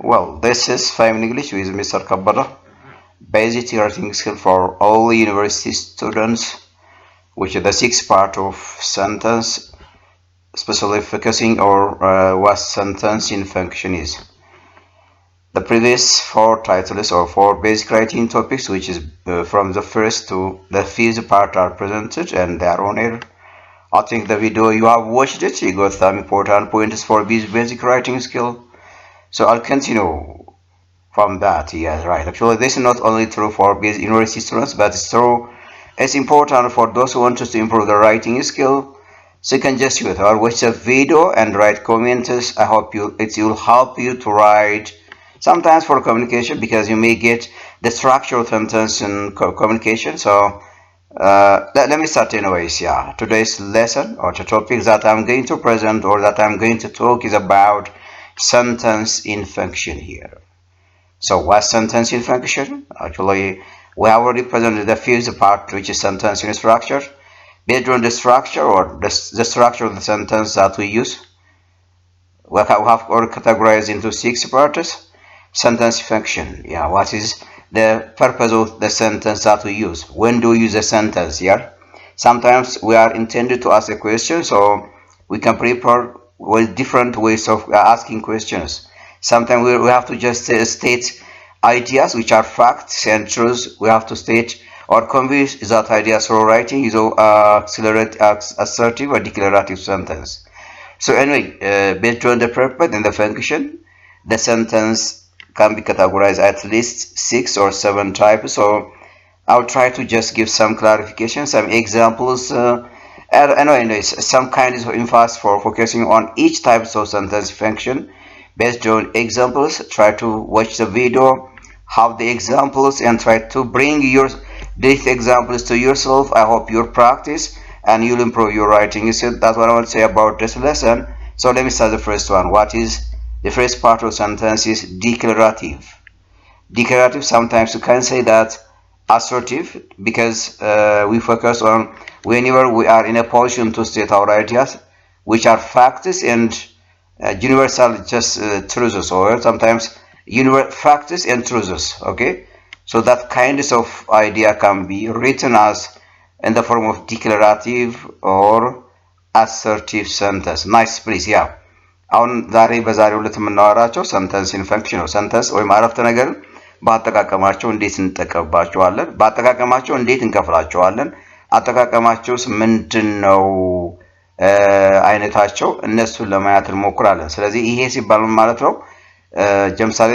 Well, this is 5 in English with Mr. Kabada. Basic writing skill for all university students, which is the sixth part of sentence, especially focusing on what sentence in function is. The previous four titles or four basic writing topics, which is from the first to the fifth part, are presented and they are on air. I think the video you have watched it, you got some important points for this basic writing skill. So I'll continue from that. Yes, right. Actually, this is not only true for university students, but it's important for those who want to improve their writing skill. So you can just use or watch the video and write comments. I hope it will help you to write sometimes for communication, because you may get the structure of sentence in communication. So let me start anyways. Yeah, today's lesson or the topic that I'm going to present or that I'm going to talk is about sentence in function here. So what sentence in function? Actually, we have already presented the fifth part, which is sentence in structure. Based on the structure or the structure of the sentence that we use, we have already categorized into 6 parts. Sentence function. Yeah, what is the purpose of the sentence that we use? When do we use a sentence here? Sometimes we are intended to ask a question, so we can prepare with different ways of asking questions. Sometimes we have to just state ideas which are facts and truths. We have to state or convey that idea through writing is assertive or declarative sentence. So anyway, based on the purpose and the function, the sentence can be categorized at least 6 or 7 types. So I'll try to just give some clarification, some examples, and some kind of emphasis for focusing on each type of sentence function based on examples. Try to watch the video, have the examples, and try to bring these examples to yourself. I hope you'll practice and you'll improve your writing. So that's what I want to say about this lesson. So let me start the first one. What is the first part of sentence is declarative. Declarative, sometimes you can say that assertive, because we focus on whenever we are in a position to state our ideas, which are facts and universal just truths, or sometimes facts and truths. Okay, so that kind of idea can be written as in the form of declarative or assertive sentence. Nice, please. Yeah. አሁን ዛሬ በዛሬው ዕለት የምናወራቸው ሰንተንስ ኢን ፈንክሽን ነው። ሰንተንስ ወይም አረፍተ ነገር በአጠቃቀማቸው እንዴት እንጠቀምባቸዋለን፣ በአጠቃቀማቸው እንዴት እንከፍላቸዋለን፣ አጠቃቀማቸውስ ምንድነው አይነታቸው፣ እነሱን ለማየት እንሞክራለን። ስለዚህ ይሄ ሲባል ማለት ነው ለምሳሌ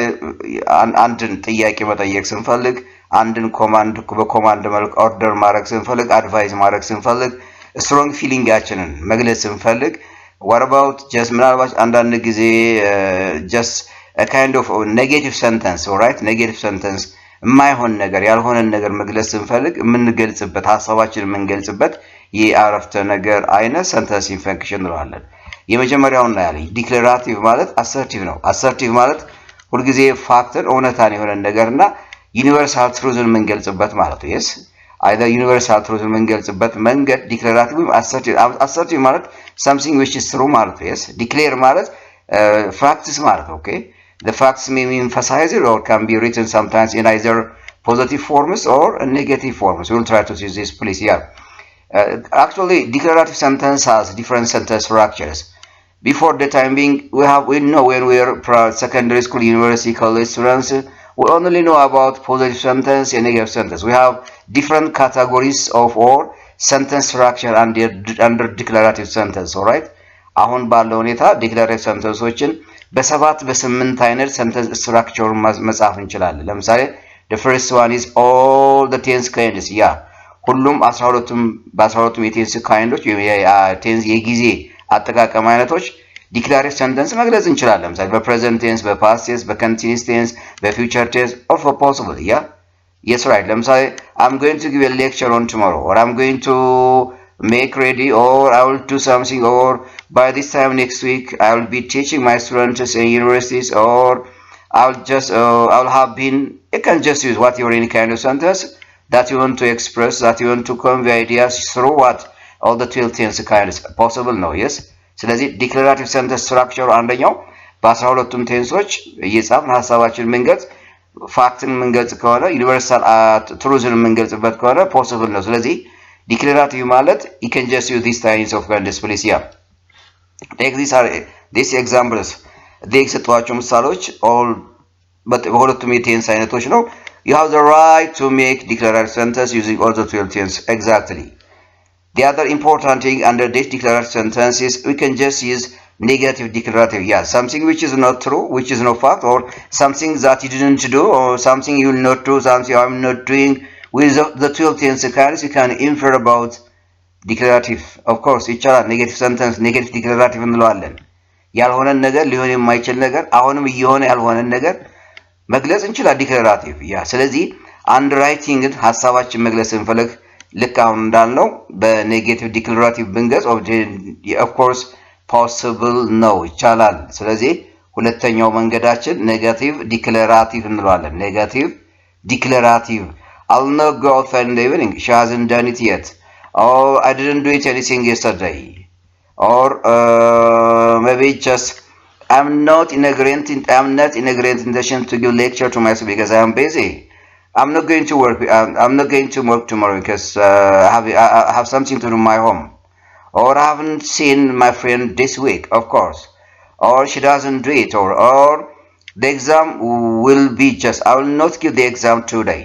አንድን ጥያቄ መጠየቅ ስንፈልግ፣ አንድን ኮማንድ በኮማንድ መልክ ኦርደር ማድረግ ስንፈልግ፣ አድቫይስ ማድረግ ስንፈልግ፣ ስትሮንግ ፊሊንጋችንን መግለጽ ስንፈልግ what about just ምናልባት አንዳንድ ጊዜ just a kind of negative sentence, all right? negative sentence የማይሆን ነገር ያልሆነን ነገር መግለጽ ስንፈልግ የምንገልጽበት ሐሳባችንን የምንገልጽበት የአረፍተ ነገር አይነት sentence in function እንለዋለን። የመጀመሪያው ነው ያለኝ ዲክለራቲቭ ማለት አሰርቲቭ ነው። አሰርቲቭ ማለት ሁሉ ጊዜ ፋክተር እውነታን የሆነን ነገርና ዩኒቨርሳል ትሩዝን የምንገልጽበት ማለት ነው። yes either universal truth የምንገልጽበት መንገድ ዲክለራቲቭ assertive ማለት something which is true ማለት ነው። yes declare ማለት facts ማለት ነው። okay the facts may be emphasized or can be written sometimes in either positive forms or negative forms. We will try to see this please here. Actually declarative sentence has different sentence structures. Before the time being, we know when we are secondary school, university, college students, we only know about positive sentence and negative sentence. We have different categories of or sentence structure under declarative sentence, all right? አሁን ባለው ሁኔታ ዲክላሬቲቭ ሰንተንሶችን በሰባት በስምንት አይነት ሰንተንስ ስትራክቸር መጻፍ እንችላለን። ለምሳሌ the first one is all the tense kinds. ያ ሁሉም 12ቱም በ12ቱም የቴንስ ካይንዶች የቴንስ የጊዜ አጠቃቀም አይነቶች ዲክላሬቲቭ ሰንተንስ መግለጽ እንችላለን። ለምሳሌ በፕሬዘንት ቴንስ፣ በፓስት ቴንስ፣ በኮንቲኒዩስ ቴንስ፣ በፊውቸር ቴንስ or for possible. ያ yes right. ለምሳሌ I'm going to give a lecture on tomorrow, or I'm going to make ready, or I will do something, or by this time next week I will be teaching my students in universities, or I'll have been. You can just use whatever any kind of sentence that you want to express, that you want to convey ideas through what all the 12 tense kinds possible. No, yes. ስለዚህ ዲክለራቲቭ ሰንተንስ ስትራክቸር አንደኛው በ12ቱም ቴንሶች እየጻፍን ሐሳባችንን የምንገልጽ ፋክትን የምንገልጽ ከሆነ ዩኒቨርሳል ትሩዝን የምንገልጽበት ከሆነ ፖሲብል ነው። ስለዚህ ዲክሌራቲቭ ማለት you can just use these kinds of displays here. Take these examples. የሰጧቸው ምሳሌዎች በሁለቱም የቴንስ አይነቶች ነው። You have the right to make declarative sentence using all the 12 tense. Exactly. The other important thing under this declarative sentence is we can just use negative declarative. Yeah, something which is not true, which is not fact, or something that you didn't do, or something you will not do, something I'm not doing. With the 12 tense kinds, you can infer about declarative. Of course, ይቻላል negative sentence, negative declarative እንለዋለን። ያልሆነን ነገር ሊሆን የማይችል ነገር አሁንም እየሆነ ያልሆነን ነገር መግለጽ እንችላለን ዲክለራቲቭ። ያ ስለዚህ አንድ ራይቲንግን ሐሳባችን መግለጽ እንፈልግ ልክ አሁን እንዳልነው በኔጌቲቭ ዲክለራቲቭ ብንገልጽ of course possible ነው ይቻላል። ስለዚህ ሁለተኛው መንገዳችን ኔጋቲቭ ዲክለራቲቭ እንለዋለን። ኔጋቲቭ ዲክለራቲቭ I'll not go outside in the evening. She hasn't done it yet. Or I didn't do it anything yesterday. Or maybe just I'm not in a great intention to give lecture to myself because I am busy. I'm not going to work. I'm not going to work tomorrow because I have something to do in my home. Or I haven't seen my friend this week, of course. Or she doesn't do it. Or the exam will be just. I will not give the exam today.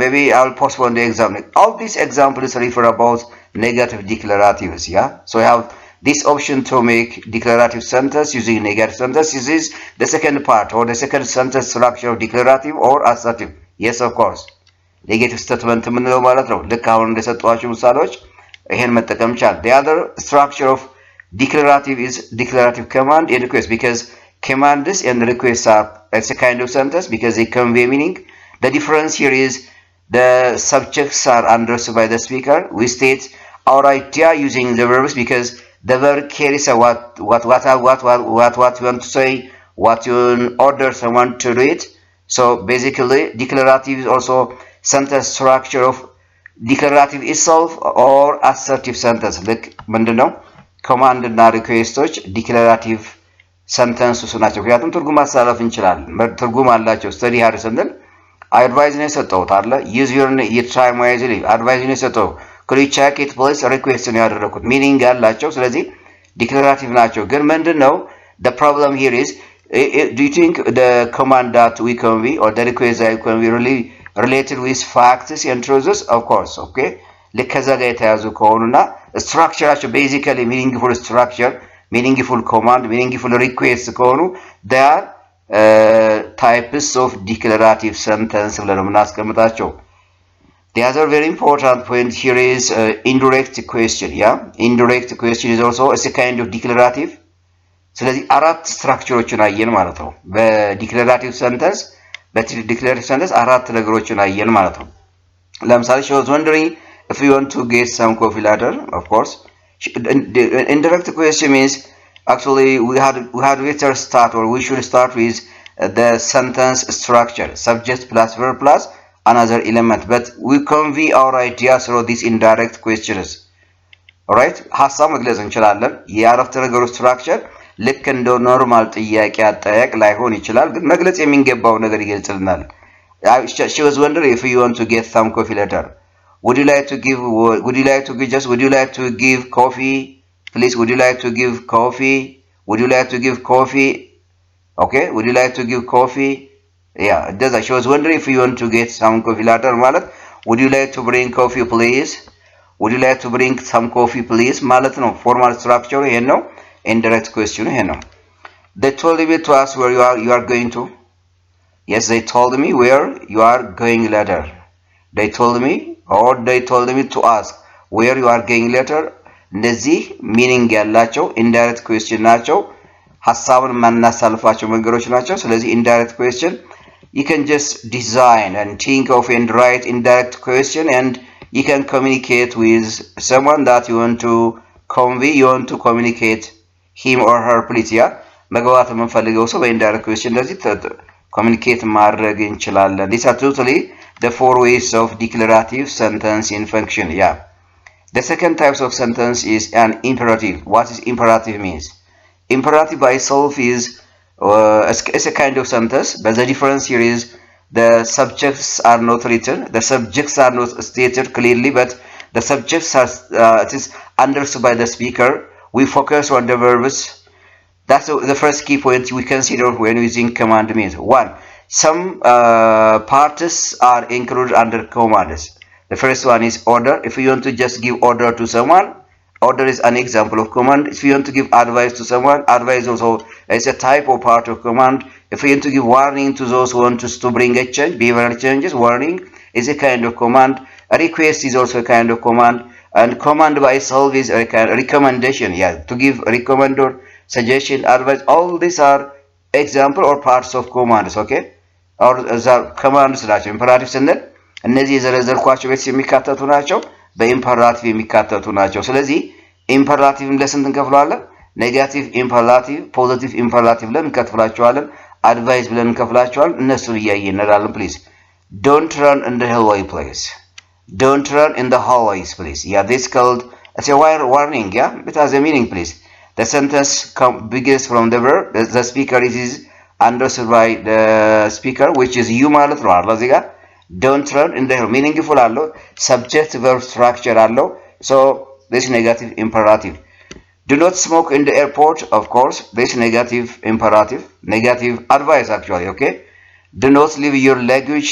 Maybe I will postpone the exam. All these examples refer about negative declaratives. Yeah. So I have this option to make declarative sentence using negative sentence. This is the second part or the second sentence structure of declarative or assertive. Yes, of course. Negative statement የምንለው ማለት ነው። ልክ አሁን እንደሰጧችሁ ምሳሌዎች ይሄን መጠቀም ቻል። The other structure of declarative is declarative command and request because commands and requests are it's a kind of sentence because they convey meaning. The difference here is the subjects are understood by the speaker. We state our idea using the verbs because the verb carries a what you want to say, what you order someone to do it. So basically, declarative is also sentence structure of declarative itself or assertive sentence. Like ምንድነው command እና requestoች declarative sentences ናቸው። ምክንያቱም ትርጉም ማሳለፍ እንችላለን። ትርጉም አላቸው። study hard ስንል advice ነው የሰጠሁት አለ use your try wisely advice ነው የሰጠው could you check it please request ነው ያደረኩት meaning ያላቸው ስለዚህ declarative ናቸው። ግን ምንድነው the problem here is do you think the command that we convey or the request that we convey really related with facts and truths? Of course, okay. ለከዛ ጋር የተያዙ ከሆኑና structureቸው basically meaningful structure, meaningful command, meaningful request ከሆኑ they are types of declarative sentence ብለን የምናስቀምጣቸው። The other very important point here is indirect question. Yeah, indirect question is also a kind of declarative. ስለዚህ አራት ስትራክቸሮችን አየን ማለት ነው። በዲክለራቲቭ ሰንተንስ አራት ነገሮችን አየን ማለት ነው። ለምሳሌ she was wondering if you want to get some coffee later. Of course, indirect question means actually we had better start or we should start with the sentence structure, subject plus verb plus another element, but we convey our idea through these indirect questions. Alright, ሐሳብ መግለጽ እንችላለን። የአረፍተ ነገሩ ስትራክቸር ልክ እንደ ኖርማል ጥያቄ አጠያቅ ላይሆን ይችላል፣ ግን መግለጽ የሚገባው ነገር ይገልጽልናል። She was wondering if you want to get some coffee later. Would you like to give coffee? Please, would you like to give coffee? Would you like to give coffee? Okay, would you like to give coffee? Yeah, does that. She was wondering if you want to get some coffee later ማለት would you like to bring coffee please? Would you like to bring some coffee please ማለት ነው። ፎርማል ስትራክቸሩ ይሄን ነው። Indirect question ይሄ ነው። They told me to ask where you are going to. Yes, they told me where you are going later. They told me to ask where you are going later. እነዚህ ሚኒንግ ያላቸው indirect question ናቸው። ሐሳብን ማናሳልፋቸው መንገዶች ናቸው። ስለዚህ indirect question you can just design and think of and write indirect question and you can communicate with someone that you want to communicate him or her please. Yeah, መግባባት የምንፈልገው ሰው በኢንዳይሬክት ኩዌስችን እንደዚህ ኮሚኒኬት ማድረግ እንችላለን። These are totally the four ways of declarative sentence in function. Yeah, the second type of sentence is an imperative. What is imperative means? Imperative by itself is it's a kind of sentence, but the difference here is the subjects are not written, the subjects are not stated clearly, but the subjects are it is understood by the speaker. We focus on the verbs. That's the first key point we consider when using command means. One, some parts are included under commands. The first one is order. If you want to just give order to someone, order is an example of command. If you want to give advice to someone, advice also is a type or part of command. If you want to give warning to those who want to bring a change, behavioral changes, warning is a kind of command. A request is also a kind of command. And command by itself is a kind of recommendation. Yeah, to give recommend or suggestion, advice. All these are example or parts of commands. Okay, or the commands ናቸው imperative ስንል እነዚህ የዘረዘርኳቸው ቤት የሚካተቱ ናቸው በኢምፐራቲቭ የሚካተቱ ናቸው ስለዚህ ኢምፐራቲቭን ለስንት እንከፍለዋለን ኔጋቲቭ ኢምፐራቲቭ ፖዚቲቭ ኢምፐራቲቭ ብለን እንከፍላቸዋለን አድቫይስ ብለን እንከፍላቸዋለን እነሱን እያየን እንላለን please don't run in the hallway please don't run in the hallways please yeah this called it's a warning yeah it has a meaning please the sentence begins from the verb the speaker is understood by the speaker which is you ማለት ነው አይደል እዚህ ጋር don't run in the meaningful allo subject verb structure allo so this negative imperative do not smoke in the airport of course this negative imperative negative advice actually okay do not leave your luggage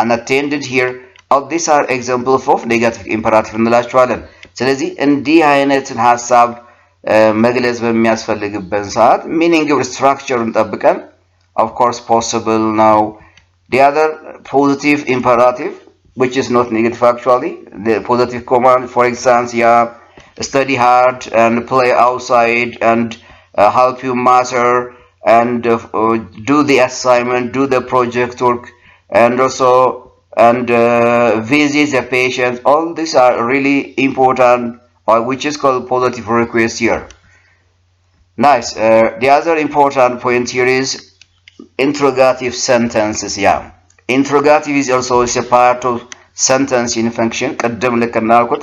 unattended here all these are examples of negative imperative እንላቸዋለን ስለዚህ እንዲህ አይነትን ሐሳብ መግለጽ በሚያስፈልግበት ሰዓት meaningful structure እንጠብቀን of course possible now the other positive imperative which is not negative actually the positive command for instance yeah study hard and play outside and help you master and do the assignment do the project work and also and visit the patient all these are really important which is called positive request here nice the other important point here is interrogative sentences yeah interrogative is also a part of sentence in function ቀደም ለከናልኩት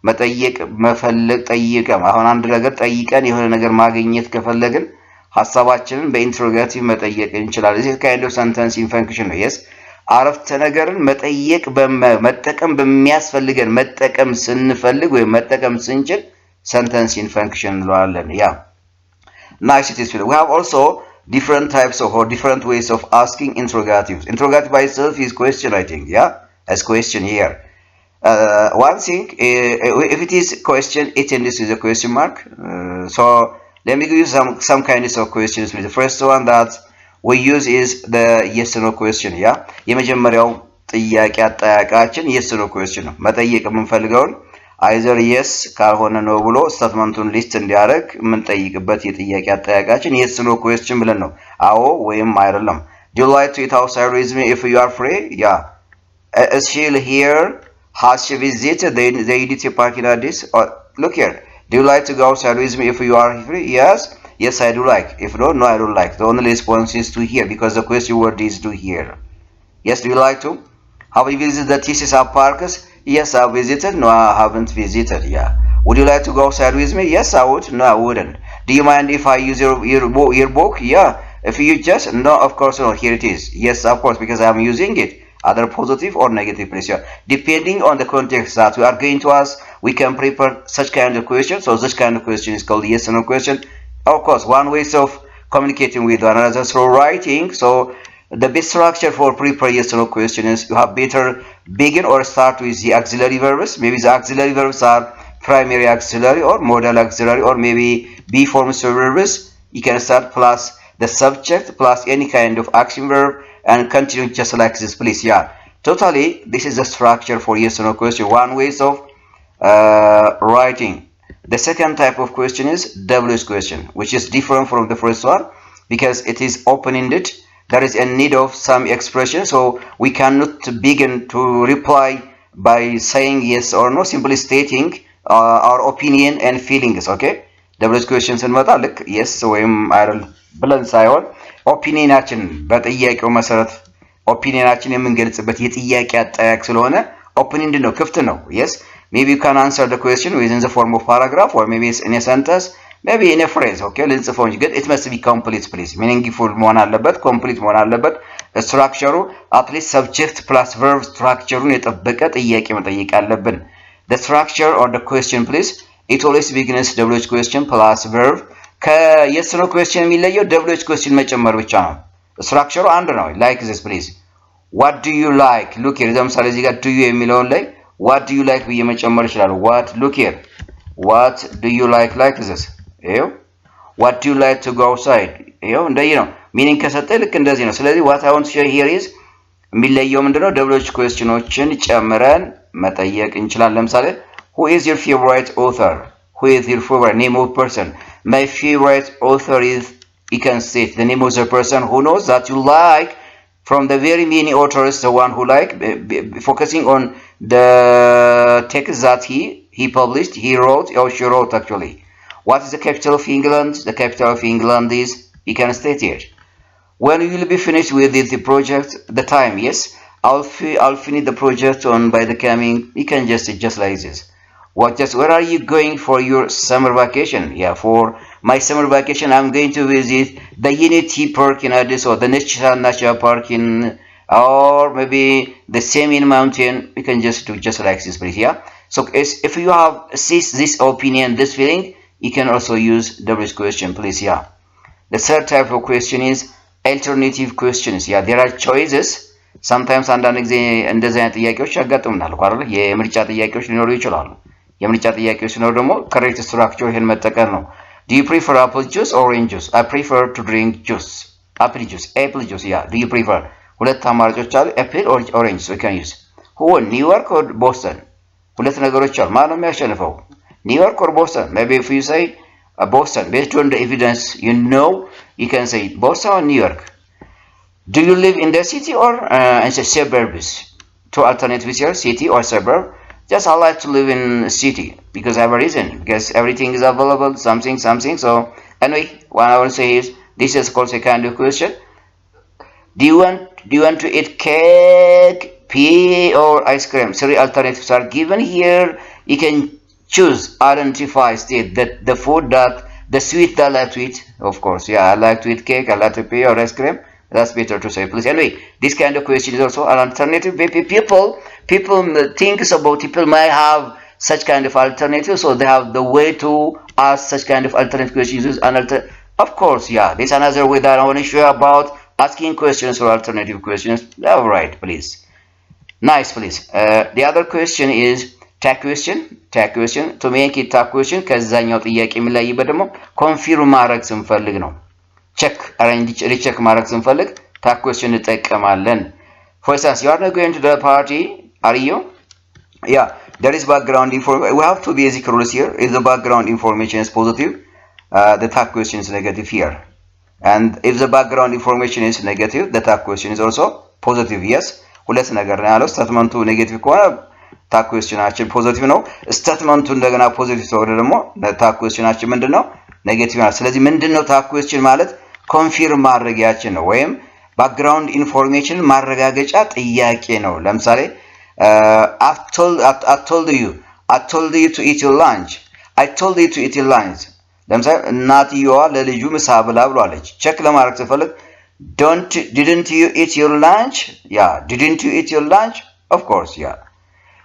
መጠየቅ መፈለግ ጠይቀም አሁን አንድ ነገር ጠይቀን የሆነ ነገር ማግኘት ከፈለግን ሐሳባችንን በኢንትሮጋቲቭ መጠየቅ እንችላለን this kind of sentence in function ነው yes አረፍተ ነገርን መጠየቅ መጠቀም በሚያስፈልገን መጠቀም ስንፈልግ ወይ መጠቀም ስንችል sentence in function እንለዋለን yeah nice it is we have also different types of or different ways of asking interrogatives interrogative by itself is question I think yeah as question here one thing if it is question it ends with a question mark so let me give you some kinds of questions the first one that we use is the yes or no question yeah የመጀመሪያው ጥያቄ አጠያቃችን yes or no question ነው መጠየቅ የምንፈልገውን either yes ካልሆነ ነው ብሎ ስቴትመንቱን ሊስት እንዲያደርግ የምንጠይቅበት የጥያቄ አጠያቃችን yes or no question ብለን ነው አዎ ወይም አይደለም do you like to eat outside with me if you are free yeah is she here has she visited the EDT parking address or look here do you like to go outside with me if you are free yes I do like if no I don't like the only response is to hear because the question word is to hear yes do you like to have you visited the TCS parks yes I visited no I haven't visited yeah would you like to go outside with me yes I would no I wouldn't do you mind if I use your book yeah if you just no of course no here it is yes of course because I'm using it either positive or negative pressure depending on the context that we are going to ask we can prepare such kind of question so this kind of question is called yes or no question of course one way of communicating with one another through writing so the best structure for prepare yes or no question is you have better begin or start with the auxiliary verbs maybe the auxiliary verbs are primary auxiliary or modal auxiliary or maybe be forms of verbs you can start plus the subject plus any kind of action verb and continue just like this please yeah totally this is the structure for yes or no question one way of writing the second type of question is WH question which is different from the first one because it is open-ended there is a need of some expression so we cannot begin to reply by saying yes or no simply stating our opinion and feelings okay WH questions እንመጣ ልክ yes ወይም አይደል ብለን ሳይሆን ኦፒኒየናችን በጥያቄው መሰረት ኦፒኒየናችን የምንገልጽበት የጥያቄ አጠያቅ ስለሆነ open-ended ነው ክፍት ነው yes maybe you can answer the question within the form of paragraph or maybe in a sentence maybe in a phrase okay ልንጽፈው እንጂ ግን it must be complete please meaningful መሆን አለበት complete መሆን አለበት ስትራክቸሩ at least subject plus verb ስትራክቸሩን የጠበቀ ጥያቄ መጠየቅ አለብን the structure or the question please it always begins WH question plus verb ከየስ ነው question የሚለየው WH question መጨመር ብቻ ነው ስትራክቸሩ አንድ ነው like this please what do you like look here ለምሳሌ እዚህ ጋር do you የሚለውን ላይ what do you like ብዬ መጨመር ይችላል what look here what do you like this ይሄው what do you like to go outside ይሄው እንደዚህ ነው ሚኒንግ ከሰጠ ልክ እንደዚህ ነው ስለዚህ what I want to show here is የሚለየው ምንድነው WH questionዎችን ጨምረን መጠየቅ እንችላለን ለምሳሌ who is your favorite author who is your favorite name of person my favorite author is you can state the name of the person who knows that you like from the very many authors the one who like focusing on the text that he published he wrote or she wrote actually what is the capital of England the capital of England is you can state here when you will be finished with the project the time yes I'll finish the project on by the coming you can just like this where are you going for your summer vacation yeah for my summer vacation I'm going to visit the Unity Park in Addis or the National Park in or maybe the Semin Mountain you can just do just like this please yeah so if you have this opinion this feeling you can also use WH question please yeah the third type of question is alternative questions yeah there are choices sometimes አንዳንድ ጊዜ እንደዚህ አይነት ጥያቄዎች ያጋጥሙናል አይደል የምርጫ ጥያቄዎች ሊኖሩ ይችላሉ የምርጫ ጥያቄዎች ሲኖሩ ደግሞ correct structure ይሄን መጠቀም ነው do you prefer apple juice or orange juice I prefer to drink juice apple juice yeah do you prefer ሁለት አማራጮች አሉ apple or orange so you can use who won New York or Boston ሁለት ነገሮች አሉ ማን ነው የሚያሸንፈው New York or Boston maybe if you say Boston based on the evidence you know you can say Boston or New York do you live in the city or in the suburbs two alternatives here city or suburb just I like to live in city because I have a reason because everything is available something so anyway what I want to say is this is called a kind of question do you want to eat cake pie or ice cream three alternatives are given here you can choose identify state that the food that the sweet that I like to eat of course yeah I like to eat cake I like to pie or ice cream that's better to say please anyway this kind of question is also an alternative people think about people might have such kind of alternative so they have the way to ask such kind of alternative questions of course yeah there's another way that I want to share about asking questions or alternative questions all right please nice please the other question is tag question to make it tag question ከዛኛው ጥያቄ የሚለይበት ደግሞ ኮንፊርም ማድረግ ስንፈልግ ነው check recheck ማድረግ ስንፈልግ tag question እንጠቀማለን for instance you are not going to the party are you yeah there is background information we have two basic rules here if the background information is positive the tag question is negative here and if the background information is negative the tag question is also positive yes ሁለት ነገር ነው ያለው ስቴትመንቱ ኔጌቲቭ ከሆነ tag questionአችን ፖዚቲቭ ነው ስቴትመንቱ እንደገና ፖዚቲቭ ከሆነ ደግሞ tag questionአችን ምንድነው ኔጌቲቭ ነው ስለዚህ ምንድነው tag question ማለት ኮንፊርም ማድረጊያችን ነው ወይም ባክግራውንድ ኢንፎርሜሽን ማረጋገጫ ጥያቄ ነው ለምሳሌ I told you to eat your lunch I told you to eat your lunch ለምሳሌ እናትየዋ ለልጁ ምሳ ብላ ብሏለች ቼክ ለማድረግ ሲፈልግ didn't you eat your lunch yeah didn't you eat your lunch of course yeah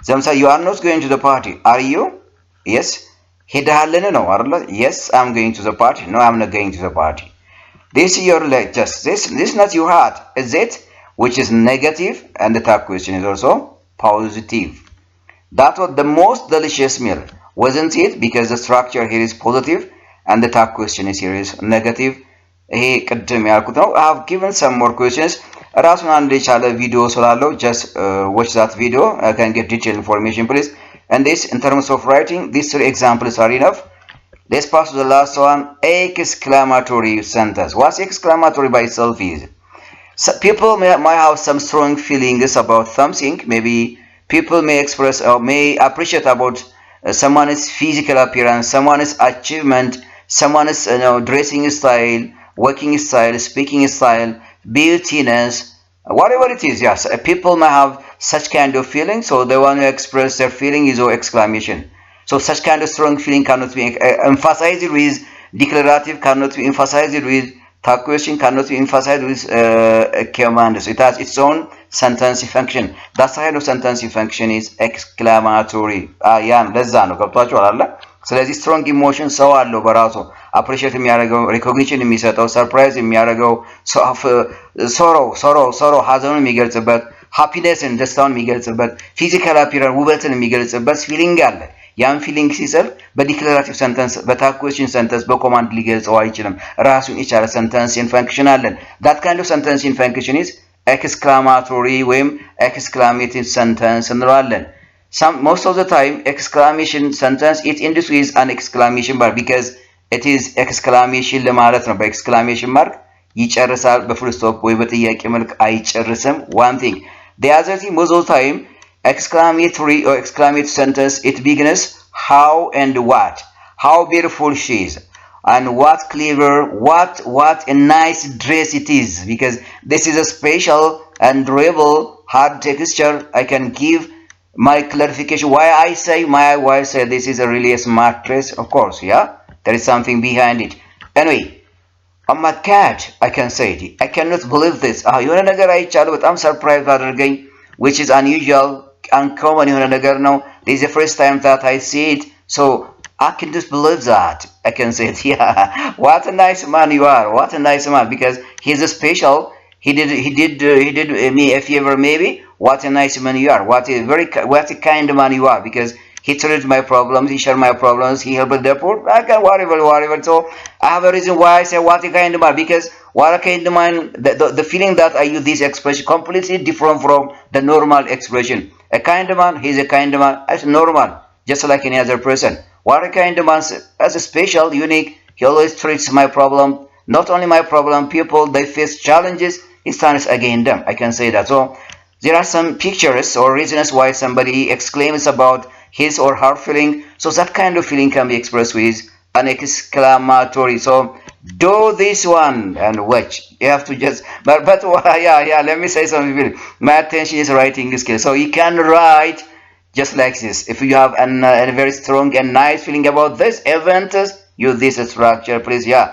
ለምሳሌ you are not going to the party are you yes ሄደሃልን ነው አይደል yes I'm going to the party no I'm not going to the party this is your just this not your heart is it which is negative and the tag question is also positive that was the most delicious meal wasn't it because the structure here is positive and the tag question is here is negative ይሄ ቅድም ያልኩት ነው I have given some more questions ራሱን አንድ የቻለ ቪዲዮ ስላለው just watch that video I can get detailed information please and this in terms of writing these three examples are enough let's pass to the last one exclamatory sentence what's exclamatory by itself is so people might have some strong feelings about something maybe people may express or may appreciate about someone's physical appearance someone's achievement someone's dressing style working style speaking style beautiness whatever it is yes people may have such kind of feeling so they want to express their feeling is or exclamation so such kind of strong feeling cannot be emphasized with Declarative cannot be emphasized with question cannot be emphasized with commands. It has its own sentencing function. That side of sentencing function is exclamatory. ያን ለዛ ነው ገብቷችኋል አይደል? ስለዚህ ስትሮንግ ኢሞሽን ሰው አለው በራሱ አፕሪሺየት የሚያደርገው ሪኮግኒሽን የሚሰጠው ሰርፕራይዝ የሚያደርገው ሶሮ ሀዘኑን የሚገልጽበት ሃፒነስን ደስታውን የሚገልጽበት ፊዚካል አፒራንስ ውበትን የሚገልጽበት ፊሊንግ አለ። ያን ፊሊንግ ሲሰጥ በዲክላራቲቭ ሰንተንስ በታኩዌሽን ሰንተንስ በኮማንድ ሊገልጸው አይችልም። ራሱን የቻለ ሰንተንሲንግ ፈንክሽን አለን። that kind of sentencing function is exclamatory ወይም exclamative sentence እንለዋለን። most of the time exclamation sentence it ends with an exclamation mark because it is exclamation ለማለት ነው። በኤክስክላሜሽን ማርክ ይጨርሳል። በፉል ስቶፕ ወይ በጥያቄ መልክ አይጨርስም። one thing the other thing most of the time exclamatory or exclamative sentence it begins how and what, how beautiful she is, and what clever, what a nice dress it is, because this is a special and durable hard texture. I can give my clarification why I say this is a really a smart dress. Of course, yeah, there is something behind it. Anyway, on my cat I can say it. I cannot believe this. የሆነ ነገር አይቻለሁ በጣም ሰርፕራይዝ አድርገኝ, which is unusual, uncommon የሆነ ነገር ነው. This is the first time that I see it, so I can just believe that. I can say it. Yeah, what a nice man you are. What a nice man, because he's a special. He did me a favor maybe. What a nice man you are. What a kind man you are, because he treated my problems, he shared my problems, he helped the poor. I can whatever. So I have a reason why I say what a kind man, because what a kind man, the feeling that I use this expression completely different from the normal expression. A kind man, he's a kind man, as normal, just like any other person. What a kind man, as a special, unique, he always treats my problem, not only my problem, people, they face challenges, he stands against them. I can say that. So there are some pictures or reasons why somebody exclaims about his or her feeling. So that kind of feeling can be expressed with an exclamatory. So do this one and watch. You have to just, but yeah, let me say something. My attention is writing skill. So you can write just like this. If you have a very strong and nice feeling about this event, use this structure, please. Yeah.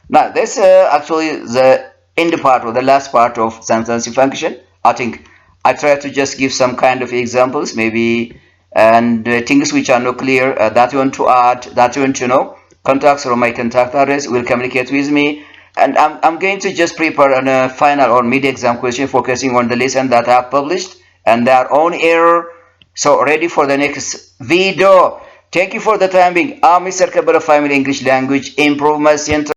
Now, this actually the end part or the last part of sentencing function. I think I try to just give some kind of examples, maybe, and things which are not clear that you want to add, that you want to know. Contacts or my contact address will communicate with me, and I'm going to just prepare a final or mid-exam question focusing on the lesson that I have published and their own error. So ready for the next video. Thank you for the time being. I'm Mr. Kabara Family English Language Improvement Center.